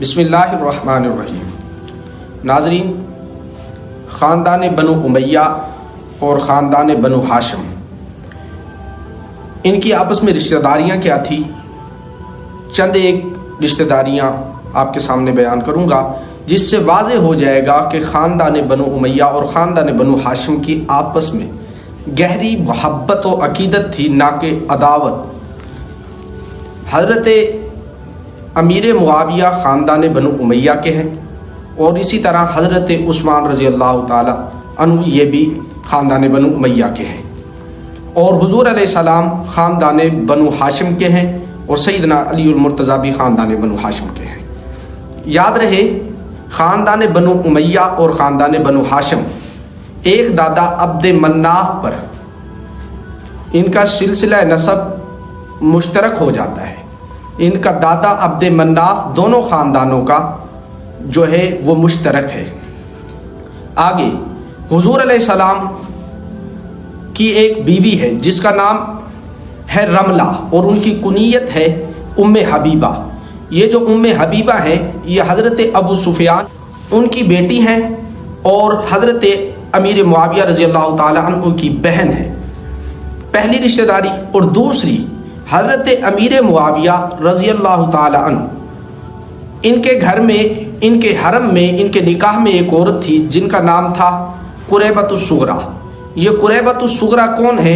بسم اللہ الرحمن الرحیم۔ ناظرین، خاندان بنو امیہ اور خاندان بنو ہاشم، ان کی آپس میں رشتہ داریاں کیا تھی؟ چند ایک رشتہ داریاں آپ کے سامنے بیان کروں گا جس سے واضح ہو جائے گا کہ خاندان بنو امیہ اور خاندان بنو ہاشم کی آپس میں گہری محبت و عقیدت تھی، نہ کہ عداوت۔ حضرت امیر معاویہ خاندان بنو امیہ کے ہیں، اور اسی طرح حضرت عثمان رضی اللہ تعالی عنہ یہ بھی خاندان بنو امیہ کے ہیں، اور حضور علیہ السلام خاندان بنو ہاشم کے ہیں، اور سیدنا علی المرتضیٰ بھی خاندان بنو ہاشم کے ہیں۔ یاد رہے، خاندان بنو امیہ اور خاندان بنو ہاشم ایک دادا عبد مناف پر ان کا سلسلہ نسب مشترک ہو جاتا ہے۔ ان کا دادا عبد مناف دونوں خاندانوں کا جو ہے وہ مشترک ہے۔ آگے حضور علیہ السلام کی ایک بیوی ہے جس کا نام ہے رملہ، اور ان کی کنیت ہے ام حبیبہ۔ یہ جو ام حبیبہ ہیں یہ حضرت ابو سفیان ان کی بیٹی ہیں، اور حضرت امیر معاویہ رضی اللہ تعالی عنہ کی بہن ہے، پہلی رشتہ داری۔ اور دوسری، حضرت امیر معاویہ رضی اللہ تعالی عنہ، ان کے گھر میں، ان کے حرم میں، ان کے نکاح میں ایک عورت تھی جن کا نام تھا قریبۃ الصغریٰ۔ یہ قریبۃ الصغریٰ کون ہے؟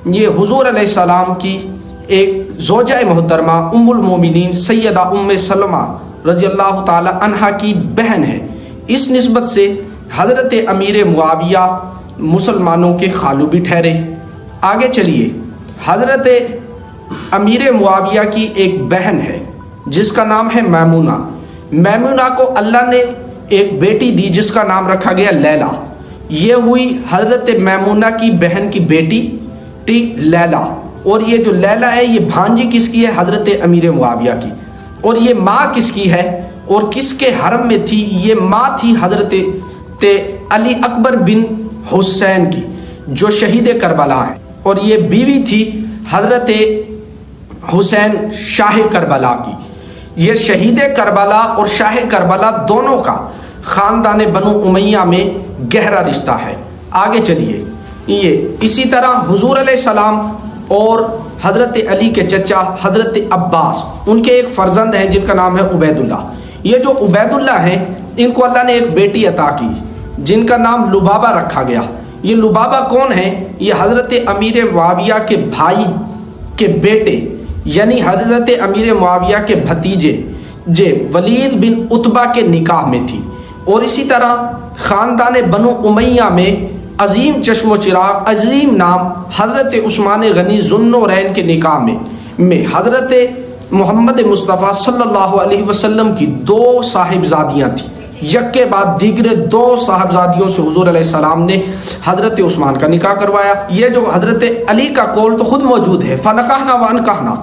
یہ حضور علیہ السلام کی ایک زوجہ محترمہ ام المومنین سیدہ ام سلمہ رضی اللہ تعالی عنہا کی بہن ہے۔ اس نسبت سے حضرت امیر معاویہ مسلمانوں کے خالو بھی ٹھہرے۔ آگے چلیے، حضرت امیر معاویہ کی ایک بہن ہے جس کا نام ہے میمونہ۔ میمونہ کو اللہ نے ایک بیٹی دی جس کا نام رکھا گیا لیلا۔ یہ ہوئی حضرت میمونہ کی بہن کی بیٹی ٹی لیلا، اور یہ جو لیلا ہے یہ بھانجی کس کی ہے؟ حضرت امیر معاویہ کی۔ اور یہ ماں کس کی ہے اور کس کے حرم میں تھی؟ یہ ماں تھی حضرت علی اکبر بن حسین کی جو شہید کربلا ہیں، اور یہ بیوی تھی حضرت حسین شاہ کربلا کی۔ یہ شہید کربلا اور شاہ کربلا دونوں کا خاندان بنو امیہ میں گہرا رشتہ ہے۔ آگے چلیے، یہ اسی طرح حضور علیہ السلام اور حضرت علی کے چچا حضرت عباس، ان کے ایک فرزند ہیں جن کا نام ہے عبید اللہ۔ یہ جو عبید اللہ ہیں ان کو اللہ نے ایک بیٹی عطا کی جن کا نام لبابہ رکھا گیا۔ یہ لبابہ کون ہیں؟ یہ حضرت امیر معاویہ کے بھائی کے بیٹے، یعنی حضرت امیر معاویہ کے بھتیجے ولید بن عتبہ کے نکاح میں تھی۔ اور اسی طرح خاندان بنو امیہ میں عظیم چشم و چراغ، عظیم نام حضرت عثمان غنی ذوالنورین کے نکاح میں حضرت محمد مصطفیٰ صلی اللہ علیہ وسلم کی دو صاحبزادیاں تھیں۔ یک کے بعد دیگرے دو صاحبزادیوں سے حضور علیہ السلام نے حضرت عثمان کا نکاح کروایا۔ یہ جو حضرت علی کا قول تو خود موجود ہے، فنکحنا وانکحنا،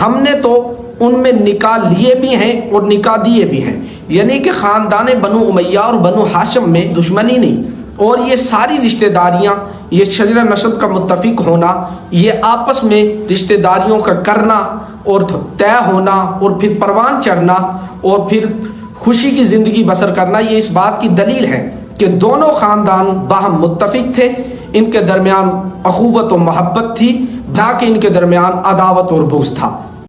ہم نے تو ان میں نکاح لیے بھی ہیں اور نکاح دیے بھی ہیں، یعنی کہ خاندان بنو امیہ اور بنو ہاشم میں دشمنی نہیں۔ اور یہ ساری رشتہ داریاں، یہ شجرہ نسب کا متفق ہونا، یہ آپس میں رشتہ داریوں کا کرنا اور طے ہونا، اور پھر پروان چڑھنا، اور پھر خوشی کی زندگی بسر کرنا، یہ اس بات کی دلیل ہے کہ دونوں خاندان باہم متفق تھے، ان کے درمیان اخوت و محبت تھی، نہ کہ ان کے درمیان عداوت اور بغض تھا۔